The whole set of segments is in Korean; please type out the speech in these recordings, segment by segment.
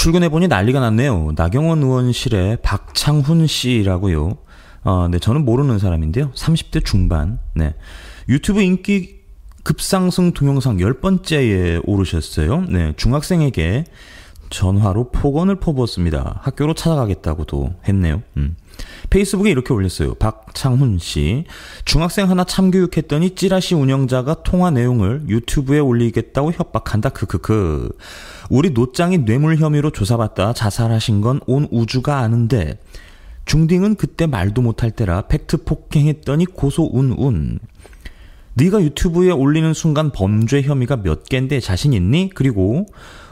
출근해보니 난리가 났네요. 나경원 의원실의 박창훈 씨라고요. 네, 저는 모르는 사람인데요. 30대 중반. 네. 유튜브 인기 급상승 동영상 10번째에 오르셨어요. 네, 중학생에게 전화로 폭언을 퍼부었습니다. 학교로 찾아가겠다고도 했네요. 페이스북에 이렇게 올렸어요. 박창훈 씨. 중학생 하나 참교육했더니 찌라시 운영자가 통화 내용을 유튜브에 올리겠다고 협박한다. 크크크. 우리 노짱이 뇌물 혐의로 조사받다 자살하신 건 온 우주가 아는데 중딩은 그때 말도 못할 때라 팩트 폭행했더니 고소 운운. 네가 유튜브에 올리는 순간 범죄 혐의가 몇 개인데 자신 있니? 그리고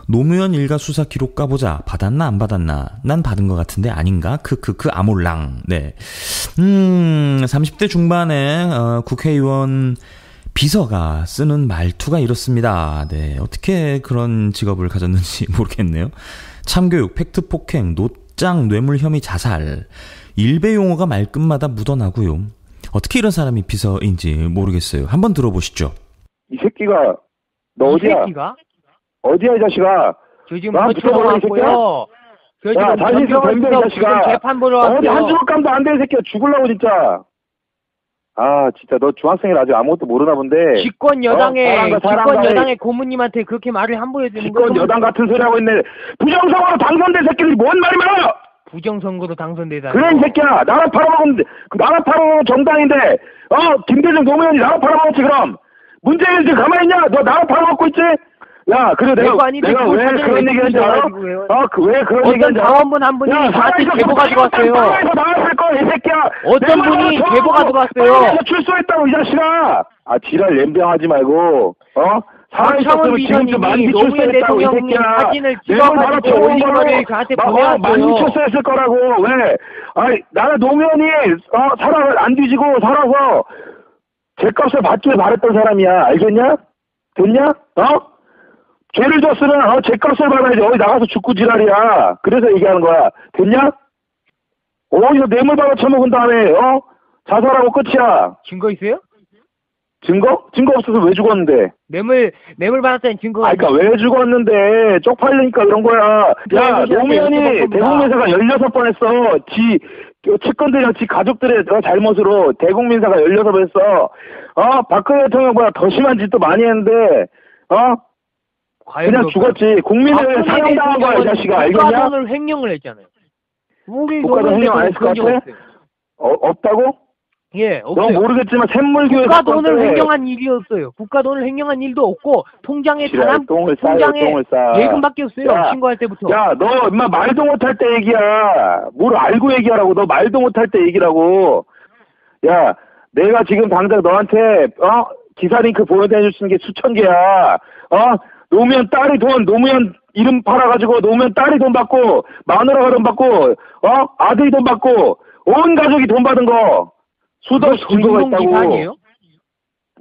노무현 일가 수사 기록 까보자. 받았나 안 받았나? 난 받은 것 같은데 아닌가? 크크크 아몰랑. 네. 30대 중반에 국회의원 비서가 쓰는 말투가 이렇습니다. 네. 어떻게 그런 직업을 가졌는지 모르겠네요. 참교육, 팩트 폭행, 노짱, 뇌물 혐의 자살. 일베 용어가 말끝마다 묻어나고요. 어떻게 이런 사람이 비서인지 모르겠어요. 한번 들어보시죠. 이 새끼가 너 어디야? 이 새끼가? 어디야 이 자식아? 저 지금 붙여버려 왔고요. 저 지금 다시 덤벼 이 자식아. 재판 보러 왔고요. 어디 한 주먹감도 안 돼 이 새끼야. 죽을라고 진짜. 아 진짜 너 중학생이라 아직 아무것도 모르나 본데. 집권 여당의 고문님한테 그렇게 말을 함부로 해주는 거. 집권 여당 같은 소리 하고 있네. 부정선거로 당선된 새끼들이 뭔 말이 많아? 부정선거로 당선되다. 그래 이 새끼야. 나라 팔아먹은 나라 팔아먹은 정당인데 김대중 노무현이 나라 팔아먹었지 그럼. 문재인 지금 가만히 있냐? 너 나라 팔아먹고 있지? 야, 그래 내가 왜 그런 얘기하는지 알아? 왜 그런 얘기하는지 알아? 당원분 한 분이 저한테 제보 가지고 왔어요. 땅에서 나왔을 거야, 이 새끼야. 어떤 분이 제보 가지고 왔어요. 땅에서 출소했다고 이 자식아. 아, 지랄 렘병하지 말고, 사람이 있었으면 지금쯤 많이 출소했다고 이 새끼야. 사진을 찍어가지고 올린 거를 저한테 보내왔어요. 많이 출소했을 거라고. 왜? 아니, 나는 노무현이 안 뒤지고 살아서 죗값을 받길 바랬던 사람이야. 알겠냐? 됐냐? 죄를 졌으면 죗값을 받아야지. 어디 나가서 죽고 지랄이야. 그래서 얘기하는 거야. 됐냐? 이거 뇌물 받아 처먹은 다음에 자살하고 끝이야. 증거 있어요? 증거? 증거 없어서 왜 죽었는데? 뇌물 받았다는 증거가. 그러니까 왜 죽었는데? 쪽팔리니까 그런 거야. 야, 노무현이 대국민사가 16번 했어. 측근들이랑 지 가족들의 잘못으로 대국민사가 16번 했어. 박근혜 대통령보다 더 심한 짓도 많이 했는데, 그냥 죽었지. 국민을 사형당한 거야, 이 자식아. 알겠냐? 국가돈을 횡령을 했잖아요. 국가돈 횡령 안 했을 것 같아? 없다고? 예, 없어요. 너 모르겠지만 샘물교회 국가돈을 횡령한 일이 없어요. 국가돈을 횡령한 일도 없고 통장에 통장에 예금밖에 없어요. 신고할 때부터. 야, 너 인마 말도 못할 때 얘기야. 뭘 알고 얘기하라고. 너 말도 못할 때 얘기라고. 야, 내가 지금 당장 너한테 기사 링크 보여줄 수 있는 게 수천 개야. 노무현 딸이 노무현 이름 팔아가지고 노무현 딸이 돈 받고 마누라가 돈 받고 아들이 돈 받고 온 가족이 돈 받은 거. 수도 없이 증거가 있다고. 아니에요?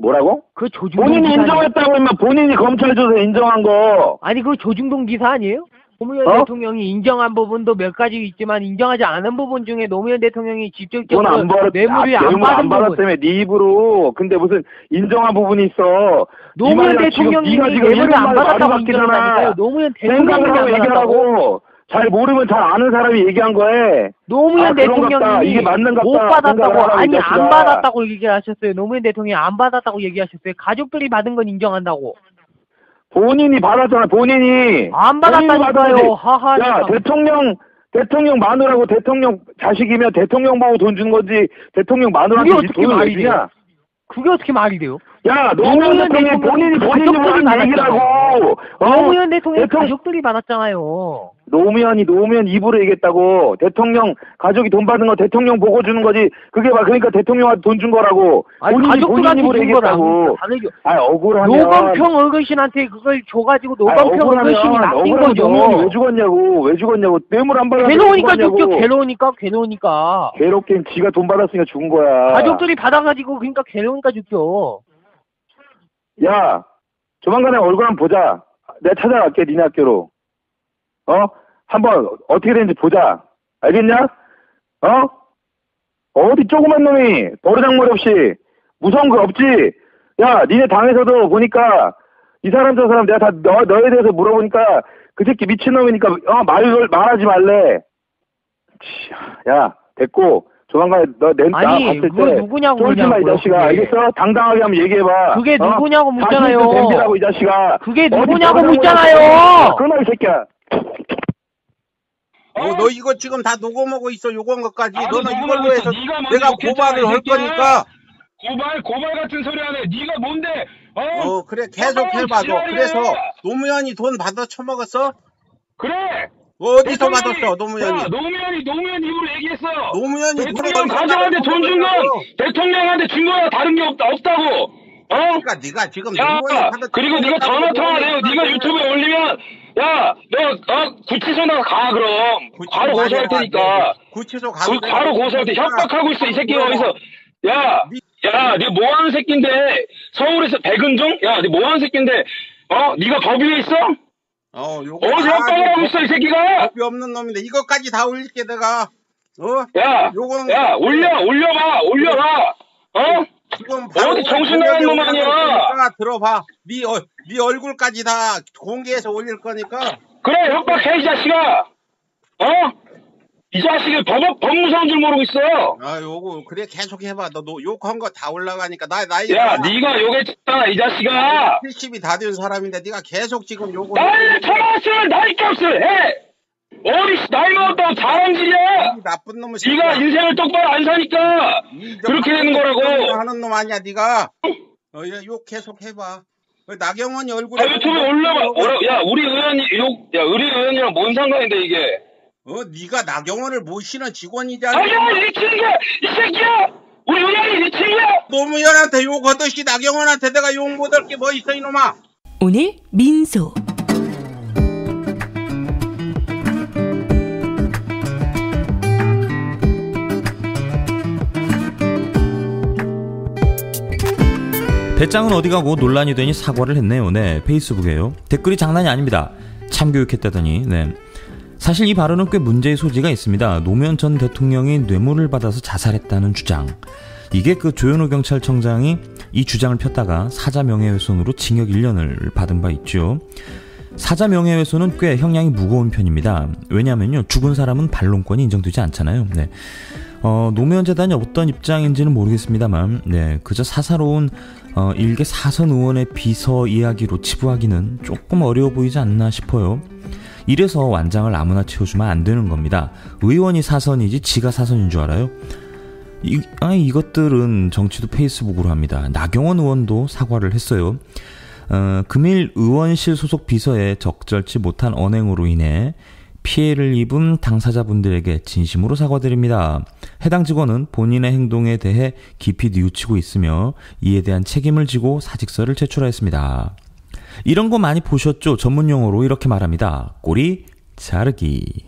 뭐라고? 그 조중동 본인이 기사 인정했다고 임마. 본인이 검찰 조사에 인정한 거. 아니 그 조중동 기사 아니에요? 노무현 대통령이 인정한 부분도 몇 가지 있지만 인정하지 않은 부분 중에 노무현 대통령이 직접적으로 뇌물을 안 받았다며 네 입으로. 근데 무슨 인정한 부분이 있어. 노무현 대통령이 뇌물을 안 받았다고 인정한다니까요. 노무현 대통령이 안 받았다고. 잘 모르면 잘 아는 사람이 얘기한 거에. 노무현 대통령이 이게 맞는 것 못 받았다고 아니 안 받았다고 얘기하셨어요. 노무현 대통령이 안 받았다고 얘기하셨어요. 가족들이 받은 건 인정한다고. 본인이 받았잖아. 본인이 안 받았다니까요. 하하. 야, 대통령 마누라고 대통령 자식이면 대통령 보고 돈 준 거지. 대통령 마누라한테 돈을 왜 주냐? 그게 어떻게 말이 돼요? 야, 노무현 대통령이 본인이 하는 얘기라고. 노무현 대통령 가족들이 받았잖아요. 노무현 입으로 얘기했다고. 대통령 가족이 돈 받은 거 대통령 보고 주는 거지. 그게 그러니까 대통령한테 돈 준 거라고. 가족들한테 준 거라고. 억울하면 노건평 어르신한테 그걸 줘가지고 노건평 어르신이 낚인 거죠. 노무현이 왜 죽었냐고. 뇌물 안 받아서 괴로우니까 죽죠. 괴롭긴 지가 돈 받았으니까 죽은 거야. 가족들이 받아가지고 그러니까 괴로우니까 죽죠. 야, 조만간에 얼굴 한번 보자. 내가 찾아갈게, 니네 학교로. 한번 어떻게 되는지 보자. 알겠냐? 어디 조그만 놈이 버르장머리 없이 무서운 거 없지? 야, 니네 당에서도 보니까 이 사람 저 사람 내가 다 너에 대해서 물어보니까 그 새끼 미친놈이니까 말하지 말래. 야 됐고 조만간에 나 봤을 때 누구냐고 쫄지 마 이 자식아. 알겠어? 당당하게 한번 얘기해봐. 그게 누구냐고 묻잖아요. 댐비라고 이 자식아. 그게 누구냐고 묻잖아요. 그러나 이 새끼야. 너 이거 지금 다 녹음하고 있어. 요건 것까지. 너는 이걸로 해서 내가 고발을 할 거니까. 고발 같은 소리 하네. 네가 뭔데? 그래 계속 해봐. 너 그래서 노무현이 돈 받아 처먹었어? 그래. 어디서 받았어 노무현이? 노무현이 입으로 얘기했어. 노무현이 대통령 가족한테 돈 준 건 대통령한테 준 거야. 다른 게 없다고. 그러니까 네가 지금 그리고 네가 전화 통화해요. 네가 유튜브에 올리면 너 구치소 나가 그럼. 바로 고소할 테니까. 구치소 바로 고소할 테 협박하고 있어 이 새끼가 어디서. 네 뭐하는 새끼인데 서울에서 백은종? 네 뭐하는 새끼인데 네가 법 위에 있어? 어디서 협박을 하고 있어 이 새끼가? 법이 없는 놈인데 이것까지 다 올릴게 내가. 올려봐. 지금 어디 정신 나간 놈 아니야? 들어봐. 네 얼굴까지 다 공개해서 올릴 거니까. 그래 협박해 이 자식아. 이 자식이 법무사인 줄 모르고 있어. 요거 그래 계속 해봐. 너 욕한 거 다 올라가니까 네가 욕했잖아 이 자식아. 70이 다 된 사람인데 네가 계속 지금 욕을. 나이 처먹었으면 나이값을 해. 나이 먹었다고 자랑질이야. 나쁜 놈을. 네가 인생을 똑바로 안 사니까 그렇게 되는 거라고. 하는 놈 아니야 네가. 욕 계속 해봐. 나경원이 얼굴에. 유튜브에 올려봐. 우리 의원이랑 뭔 상관인데 이게. 네가 나경원을 모시는 직원이잖아. 나경원 이 새끼야! 우리 의원이 이 친구야! 노무현한테 욕하듯이 나경원한테 내가 욕 못할 게 뭐 있어 이놈아. 오늘 민소. 배짱은 어디 가고 논란이 되니 사과를 했네요. 네, 페이스북에요. 댓글이 장난이 아닙니다. 참교육했다더니. 네. 사실 이 발언은 꽤 문제의 소지가 있습니다. 노무현 전 대통령이 뇌물을 받아서 자살했다는 주장. 이게 그 조현우 경찰청장이 이 주장을 폈다가 사자 명예훼손으로 징역 1년을 받은 바 있죠. 사자 명예훼손은 꽤 형량이 무거운 편입니다. 왜냐하면요, 죽은 사람은 반론권이 인정되지 않잖아요. 네. 노무현 재단이 어떤 입장인지는 모르겠습니다만, 네, 그저 사사로운 일개 사선 의원의 비서 이야기로 치부하기는 조금 어려워 보이지 않나 싶어요. 이래서 완장을 아무나 채워주면 안 되는 겁니다. 의원이 사선이지 지가 사선인 줄 알아요? 이것들은 정치도 페이스북으로 합니다. 나경원 의원도 사과를 했어요. 금일 의원실 소속 비서의 적절치 못한 언행으로 인해 피해를 입은 당사자분들에게 진심으로 사과드립니다. 해당 직원은 본인의 행동에 대해 깊이 뉘우치고 있으며 이에 대한 책임을 지고 사직서를 제출하였습니다. 이런 거 많이 보셨죠? 전문 용어로 이렇게 말합니다. 꼬리 자르기.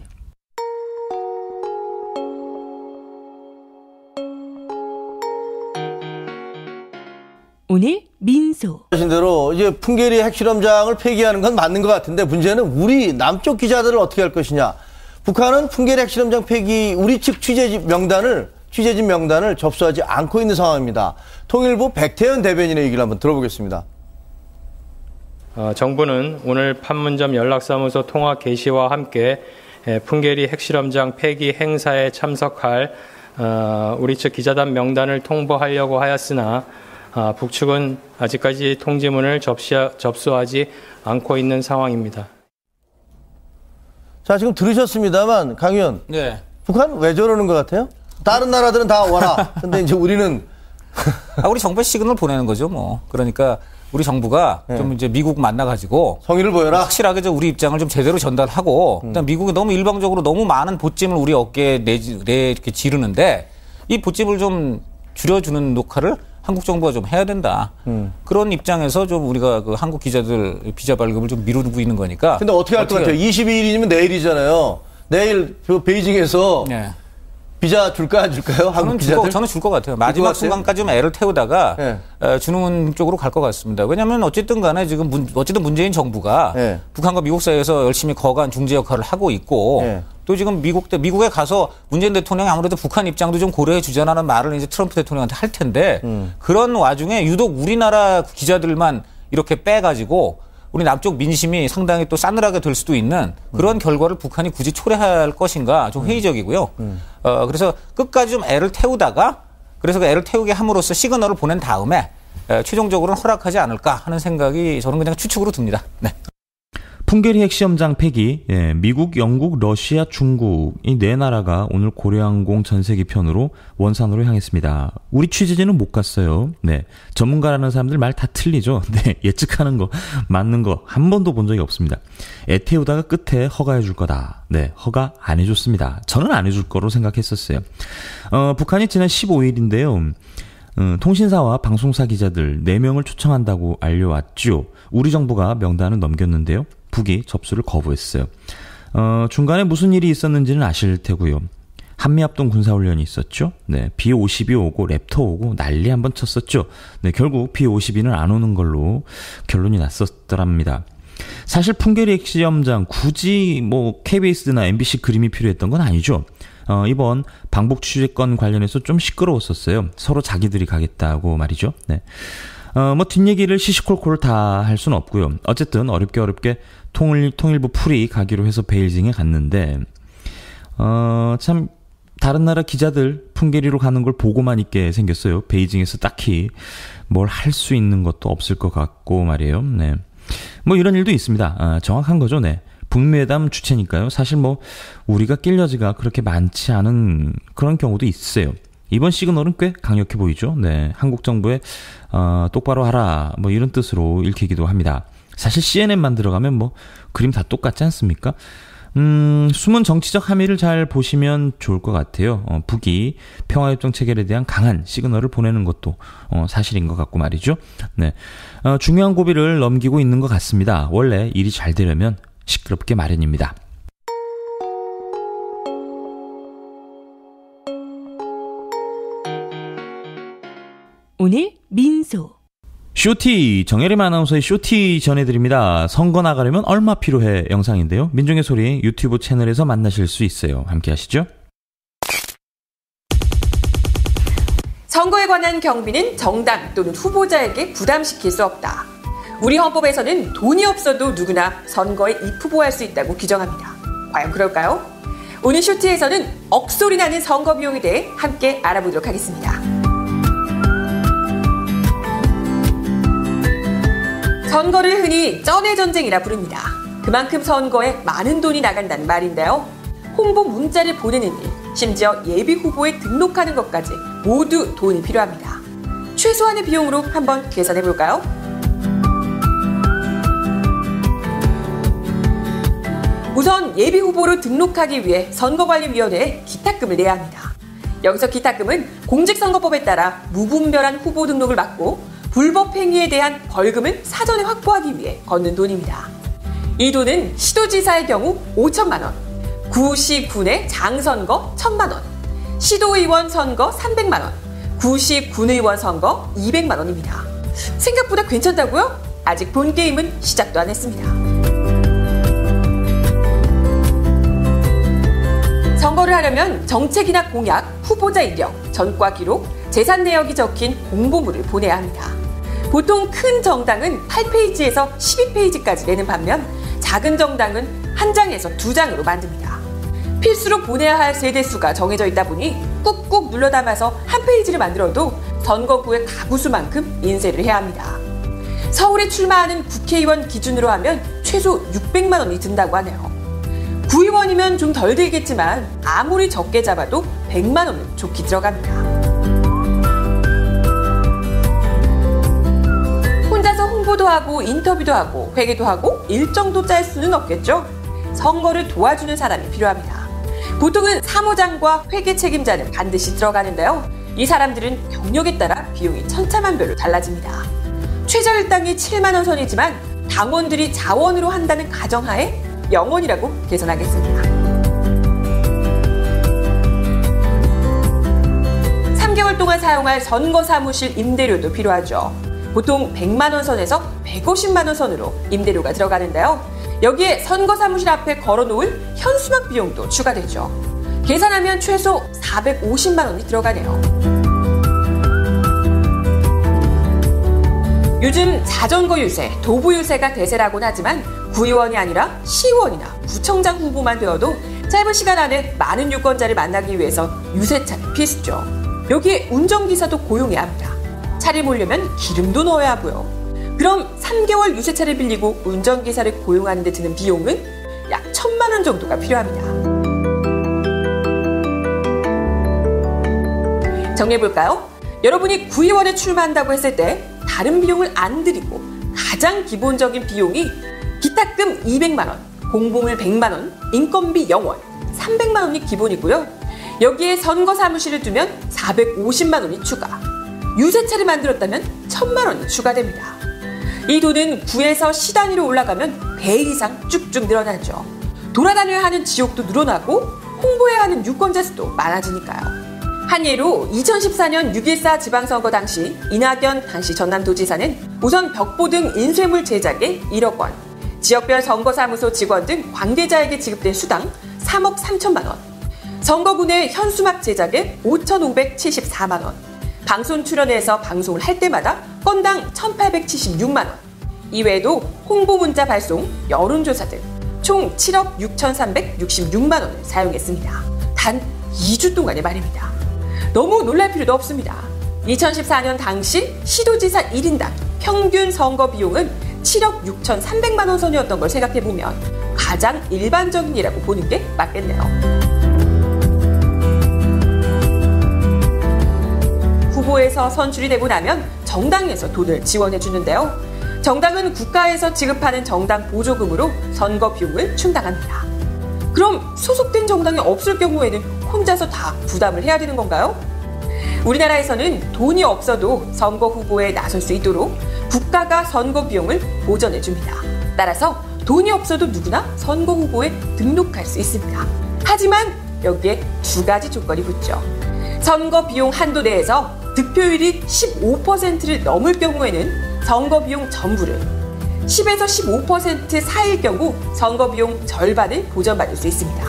오늘 민소. 하신 대로 이제 풍계리 핵실험장을 폐기하는 건 맞는 것 같은데 문제는 우리 남쪽 기자들을 어떻게 할 것이냐. 북한은 풍계리 핵실험장 폐기 우리 측 취재진 명단을 접수하지 않고 있는 상황입니다. 통일부 백태현 대변인의 얘기를 한번 들어보겠습니다. 정부는 오늘 판문점 연락사무소 통화 개시와 함께 풍계리 핵실험장 폐기 행사에 참석할 우리 측 기자단 명단을 통보하려고 하였으나 북측은 아직까지 통지문을 접수하지 않고 있는 상황입니다. 자, 지금 들으셨습니다만 강 의원. 네. 북한 왜 저러는 것 같아요? 다른 나라들은 다 와라. 근데 이제 우리는 우리 정부의 시그널을 보내는 거죠, 뭐. 그러니까 우리 정부가 좀 이제 미국 만나가지고 성의를 보여라. 확실하게 우리 입장을 좀 제대로 전달하고, 일단 미국이 너무 일방적으로 너무 많은 보찜을 우리 어깨에 이렇게 지르는데 이 보찜을 좀 줄여주는 녹화를 한국 정부가 좀 해야 된다. 그런 입장에서 좀 우리가 그 한국 기자들 비자 발급을 좀 미루고 있는 거니까. 근데 어떻게 할 것 같아요? 22일이면 내일이잖아요. 내일 그 베이징에서 네. 비자 줄까 안 줄까요? 한국 기자들? 저는 줄 것 같아요. 마지막 순간까지 좀 애를 태우다가 주는 쪽으로 갈 것 같습니다. 왜냐하면 어쨌든 간에 지금 어쨌든 문재인 정부가 북한과 미국 사이에서 열심히 거간 중재 역할을 하고 있고 또 지금 미국에 가서 문재인 대통령이 아무래도 북한 입장도 좀 고려해 주자라는 말을 이제 트럼프 대통령한테 할 텐데 그런 와중에 유독 우리나라 기자들만 이렇게 빼가지고 우리 남쪽 민심이 상당히 또 싸늘하게 될 수도 있는 그런 결과를 북한이 굳이 초래할 것인가 좀 회의적이고요. 그래서 끝까지 좀 애를 태우다가 그래서 그 애를 태우게 함으로써 시그널을 보낸 다음에 최종적으로는 허락하지 않을까 하는 생각이 저는 그냥 추측으로 듭니다. 네. 풍계리 핵시험장 폐기, 미국, 영국, 러시아, 중국 이 네 나라가 오늘 고려항공 전세기 편으로 원산으로 향했습니다. 우리 취재진은 못 갔어요. 네, 전문가라는 사람들 말 다 틀리죠. 네, 예측하는 거, 맞는 거 한 번도 본 적이 없습니다. 애 태우다가 끝에 허가해 줄 거다. 네, 허가 안 해줬습니다. 저는 안 해줄 거로 생각했었어요. 북한이 지난 15일인데요. 통신사와 방송사 기자들 4명을 초청한다고 알려왔죠. 우리 정부가 명단을 넘겼는데요. 북이 접수를 거부했어요. 중간에 무슨 일이 있었는지는 아실 테고요. 한미합동 군사훈련이 있었죠. 네, B-52 오고 랩터 오고 난리 한번 쳤었죠. 네, 결국 B-52는 안 오는 걸로 결론이 났었더랍니다. 사실 풍계리 핵시험장 굳이 뭐 KBS나 MBC 그림이 필요했던 건 아니죠. 이번 방북 취재권 관련해서 좀 시끄러웠었어요. 서로 자기들이 가겠다고 말이죠. 네. 뭐 뒷얘기를 시시콜콜 다 할 수는 없고요. 어쨌든 어렵게 통일부 풀이 가기로 해서 베이징에 갔는데 참 다른 나라 기자들 풍계리로 가는 걸 보고만 있게 생겼어요. 베이징에서 딱히 뭘 할 수 있는 것도 없을 것 같고 말이에요. 네. 뭐 이런 일도 있습니다. 정확한 거죠. 네. 북미회담 주체니까요. 사실 뭐 우리가 낄 여지가 그렇게 많지 않은 그런 경우도 있어요. 이번 시그널은 꽤 강력해 보이죠. 네, 한국 정부의 똑바로 하라 뭐 이런 뜻으로 읽히기도 합니다. 사실 CNN만 들어가면 뭐 그림 다 똑같지 않습니까? 숨은 정치적 함의를 잘 보시면 좋을 것 같아요. 북이 평화협정 체결에 대한 강한 시그널을 보내는 것도 사실인 것 같고 말이죠. 네, 중요한 고비를 넘기고 있는 것 같습니다. 원래 일이 잘 되려면 시끄럽게 마련입니다. 오늘 민소 쇼티, 정혜림 아나운서의 쇼티 전해드립니다. 선거 나가려면 얼마 필요해 영상인데요. 민중의 소리 유튜브 채널에서 만나실 수 있어요. 함께 하시죠. 선거에 관한 경비는 정당 또는 후보자에게 부담시킬 수 없다. 우리 헌법에서는 돈이 없어도 누구나 선거에 입후보할 수 있다고 규정합니다. 과연 그럴까요? 오늘 쇼티에서는 억소리 나는 선거 비용에 대해 함께 알아보도록 하겠습니다. 선거를 흔히 쩐의 전쟁이라 부릅니다. 그만큼 선거에 많은 돈이 나간다는 말인데요. 홍보 문자를 보내는 일, 심지어 예비 후보에 등록하는 것까지 모두 돈이 필요합니다. 최소한의 비용으로 한번 계산해 볼까요? 우선 예비 후보로 등록하기 위해 선거관리위원회에 기탁금을 내야 합니다. 여기서 기탁금은 공직선거법에 따라 무분별한 후보 등록을 막고 불법 행위에 대한 벌금을 사전에 확보하기 위해 걷는 돈입니다. 이 돈은 시도지사의 경우 5천만 원, 구시, 군의 장선거 1,000만 원, 시도의원 선거 300만 원, 구시, 군의원 선거 200만 원입니다. 생각보다 괜찮다고요? 아직 본 게임은 시작도 안 했습니다. 선거를 하려면 정책이나 공약, 후보자 이력, 전과 기록, 재산 내역이 적힌 공보물을 보내야 합니다. 보통 큰 정당은 8페이지에서 12페이지까지 내는 반면 작은 정당은 1장에서 2장으로 만듭니다. 필수로 보내야 할 세대수가 정해져 있다 보니 꾹꾹 눌러 담아서 한 페이지를 만들어도 선거구의 가구수만큼 인쇄를 해야 합니다. 서울에 출마하는 국회의원 기준으로 하면 최소 600만 원이 든다고 하네요. 구의원이면 좀 덜 들겠지만 아무리 적게 잡아도 100만 원은 좋게 들어갑니다. 혼자서 홍보도 하고 인터뷰도 하고 회계도 하고 일정도 짤 수는 없겠죠? 선거를 도와주는 사람이 필요합니다. 보통은 사무장과 회계 책임자는 반드시 들어가는데요. 이 사람들은 경력에 따라 비용이 천차만별로 달라집니다. 최저일당이 7만 원 선이지만 당원들이 자원으로 한다는 가정하에 0원이라고 계산하겠습니다. 3개월 동안 사용할 선거사무실 임대료도 필요하죠. 보통 100만 원 선에서 150만 원 선으로 임대료가 들어가는데요. 여기에 선거사무실 앞에 걸어놓을 현수막 비용도 추가되죠. 계산하면 최소 450만 원이 들어가네요. 요즘 자전거 유세, 도보 유세가 대세라고는 하지만 구의원이 아니라 시의원이나 구청장 후보만 되어도 짧은 시간 안에 많은 유권자를 만나기 위해서 유세차는 필수죠. 여기에 운전기사도 고용해야 합니다. 차를 몰려면 기름도 넣어야 하고요. 그럼 3개월 유세차를 빌리고 운전기사를 고용하는 데 드는 비용은 약 1,000만 원 정도가 필요합니다. 정리해볼까요? 여러분이 구의원에 출마한다고 했을 때 다른 비용을 안 들이고 가장 기본적인 비용이 기탁금 200만 원, 공보물 100만 원, 인건비 0원, 300만 원이 기본이고요. 여기에 선거 사무실을 두면 450만 원이 추가, 유세차를 만들었다면 1,000만 원이 추가됩니다. 이 돈은 구에서 시 단위로 올라가면 배 이상 쭉쭉 늘어나죠. 돌아다녀야 하는 지역도 늘어나고 홍보해야 하는 유권자 수도 많아지니까요. 한 예로 2014년 6.14 지방선거 당시 이낙연 당시 전남도지사는 우선 벽보 등 인쇄물 제작에 1억 원, 지역별 선거사무소 직원 등 관계자에게 지급된 수당 3억 3천만 원, 선거군의 현수막 제작에 5,574만 원, 방송 출연해서 방송을 할 때마다 건당 1,876만 원, 이외에도 홍보 문자 발송, 여론조사 등 총 7억 6,366만 원을 사용했습니다. 단 2주 동안의 말입니다. 너무 놀랄 필요도 없습니다. 2014년 당시 시도지사 1인당 평균 선거 비용은 7억 6,300만 원 선이었던 걸 생각해보면 가장 일반적인 일이라고 보는 게 맞겠네요. 후보에서 선출이 되고 나면 정당에서 돈을 지원해 주는데요. 정당은 국가에서 지급하는 정당 보조금으로 선거 비용을 충당합니다. 그럼 소속된 정당이 없을 경우에는 혼자서 다 부담을 해야 되는 건가요? 우리나라에서는 돈이 없어도 선거 후보에 나설 수 있도록 국가가 선거 비용을 보전해 줍니다. 따라서 돈이 없어도 누구나 선거 후보에 등록할 수 있습니다. 하지만 여기에 2가지 조건이 붙죠. 선거 비용 한도 내에서 득표율이 15%를 넘을 경우에는 선거 비용 전부를, 10에서 15% 사이일 경우 선거 비용 절반을 보전받을 수 있습니다.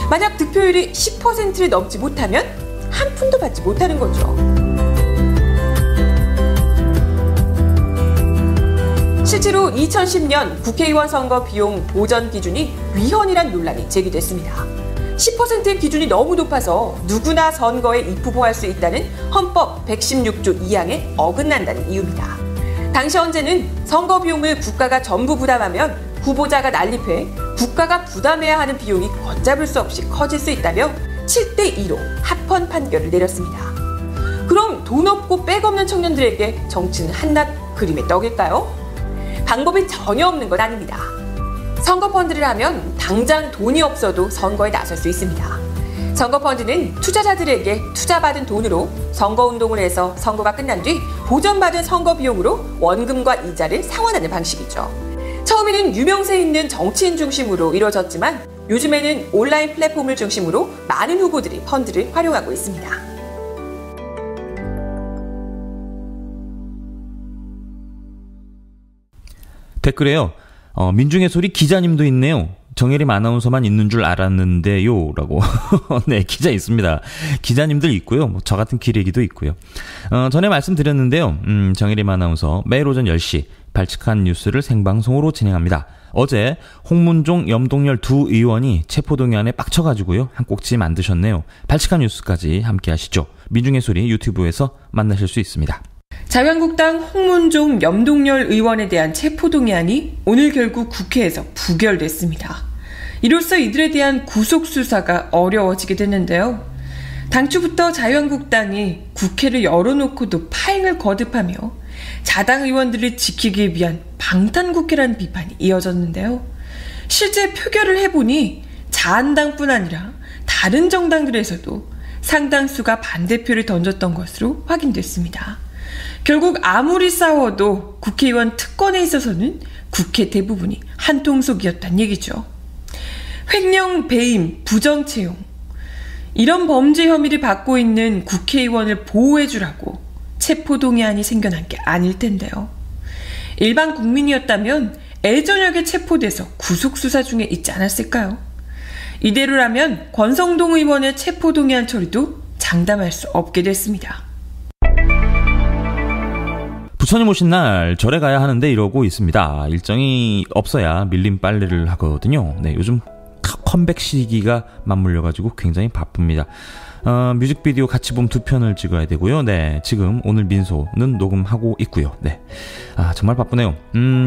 만약 득표율이 10%를 넘지 못하면 한 푼도 받지 못하는 거죠. 실제로 2010년 국회의원 선거 비용 보전 기준이 위헌이란 논란이 제기됐습니다. 10%의 기준이 너무 높아서 누구나 선거에 입후보할 수 있다는 헌법 116조 2항에 어긋난다는 이유입니다. 당시 헌재는 선거 비용을 국가가 전부 부담하면 후보자가 난립해 국가가 부담해야 하는 비용이 걷잡을 수 없이 커질 수 있다며 7대2로 합헌 판결을 내렸습니다. 그럼 돈 없고 백 없는 청년들에게 정치는 한낱 그림의 떡일까요? 방법이 전혀 없는 건 아닙니다. 선거 펀드를 하면 당장 돈이 없어도 선거에 나설 수 있습니다. 선거 펀드는 투자자들에게 투자받은 돈으로 선거운동을 해서 선거가 끝난 뒤 보전받은 선거 비용으로 원금과 이자를 상환하는 방식이죠. 처음에는 유명세 있는 정치인 중심으로 이루어졌지만 요즘에는 온라인 플랫폼을 중심으로 많은 후보들이 펀드를 활용하고 있습니다. 댓글에요. 민중의 소리 기자님도 있네요. 정혜림 아나운서만 있는 줄 알았는데요. 라고. 네, 기자 있습니다. 기자님들 있고요. 뭐 저 같은 기레기도 있고요. 전에 말씀드렸는데요. 정혜림 아나운서 매일 오전 10시 발칙한 뉴스를 생방송으로 진행합니다. 어제 홍문종, 염동열 두 의원이 체포동의안에 빡쳐가지고요. 한 꼭지 만드셨네요. 발칙한 뉴스까지 함께 하시죠. 민중의 소리 유튜브에서 만나실 수 있습니다. 자유한국당 홍문종, 염동열 의원에 대한 체포동의안이 오늘 결국 국회에서 부결됐습니다. 이로써 이들에 대한 구속수사가 어려워지게 됐는데요. 당초부터 자유한국당이 국회를 열어놓고도 파행을 거듭하며 자당 의원들을 지키기 위한 방탄국회라는 비판이 이어졌는데요. 실제 표결을 해보니 자한당뿐 아니라 다른 정당들에서도 상당수가 반대표를 던졌던 것으로 확인됐습니다. 결국 아무리 싸워도 국회의원 특권에 있어서는 국회 대부분이 한통속이었단 얘기죠. 횡령, 배임, 부정채용 이런 범죄 혐의를 받고 있는 국회의원을 보호해주라고 체포동의안이 생겨난 게 아닐 텐데요. 일반 국민이었다면 애저녁에 체포돼서 구속수사 중에 있지 않았을까요? 이대로라면 권성동 의원의 체포동의안 처리도 장담할 수 없게 됐습니다. 부처님 오신 날 절에 가야 하는데 이러고 있습니다. 일정이 없어야 밀린 빨래를 하거든요. 네, 요즘 컴백 시기가 맞물려가지고 굉장히 바쁩니다. 뮤직비디오 같이 보면 2편을 찍어야 되고요. 네, 지금 오늘 민소는 녹음하고 있고요. 네, 정말 바쁘네요.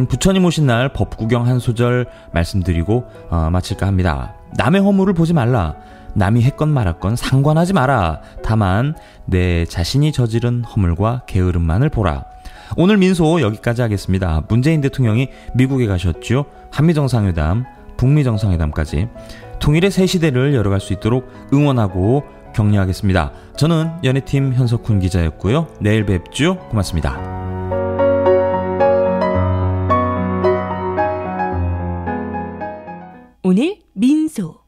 부처님 오신 날 법구경 한 소절 말씀드리고 마칠까 합니다. 남의 허물을 보지 말라. 남이 했건 말았건 상관하지 마라. 다만 내 자신이 저지른 허물과 게으름만을 보라. 오늘 민소 여기까지 하겠습니다. 문재인 대통령이 미국에 가셨죠. 한미정상회담, 북미정상회담까지 통일의 새 시대를 열어갈 수 있도록 응원하고 격려하겠습니다. 저는 연예팀 현석훈 기자였고요. 내일 뵙죠. 고맙습니다. 오늘 민소